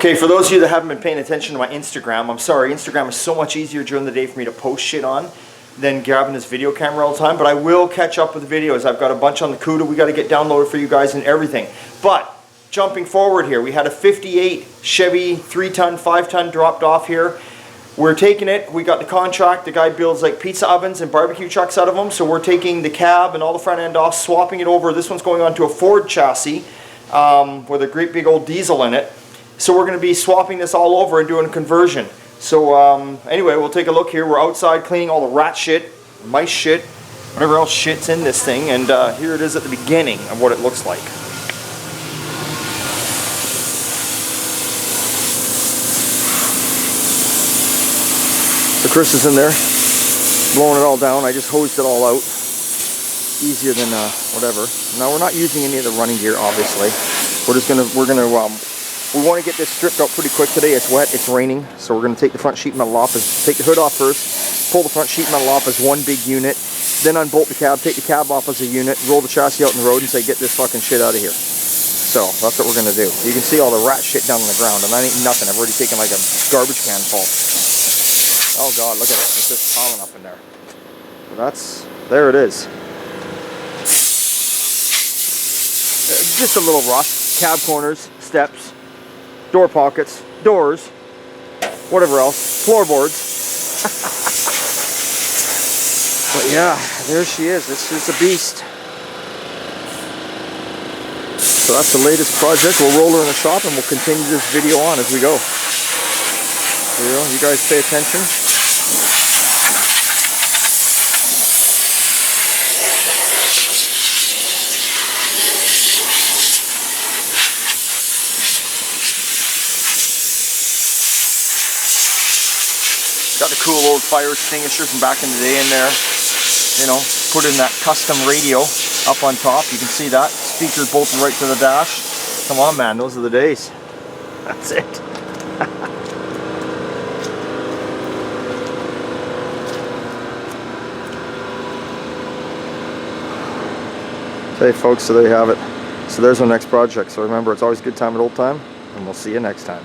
Okay, for those of you that haven't been paying attention to my Instagram, I'm sorry, Instagram is so much easier during the day for me to post shit on than grabbing this video camera all the time, but I will catch up with the videos. I've got a bunch on the CUDA we got to get downloaded for you guys and everything. But jumping forward here, we had a 58 Chevy 3-ton, 5-ton dropped off here. We're taking it, we got the contract, the guy builds like pizza ovens and barbecue trucks out of them, so we're taking the cab and all the front end off, swapping it over. This one's going onto a Ford chassis with a great big old diesel in it. So we're going to be swapping this all over and doing a conversion. So anyway, we'll take a look here. We're outside cleaning all the rat shit, mice shit, whatever else shit's in this thing, and here it is at the beginning of what it looks like. So Chris is in there, blowing it all down. I just hosed it all out. Easier than whatever. Now we're not using any of the running gear, obviously. We want to get this stripped out pretty quick today. It's wet, it's raining, so we're going to take the front sheet metal off, take the hood off first, pull the front sheet metal off as one big unit, then unbolt the cab, take the cab off as a unit, roll the chassis out in the road and say, get this fucking shit out of here. So that's what we're going to do. You can see all the rat shit down on the ground, and that ain't nothing. I've already taken like a garbage can full. Oh God, look at it. It's just piling up in there. So there it is. Just a little rust, cab corners, steps, door pockets, doors, whatever else, floorboards. But yeah, there she is. This is a beast. So that's the latest project. We'll roll her in the shop and we'll continue this video on as we go. You guys pay attention. Got the cool old fire extinguisher from back in the day in there. You know, put in that custom radio up on top. You can see that. Speakers bolted right to the dash. Come on, man, those are the days. That's it. Okay, folks, so there you have it. So there's our next project. So remember, it's always a good time at old time, and we'll see you next time.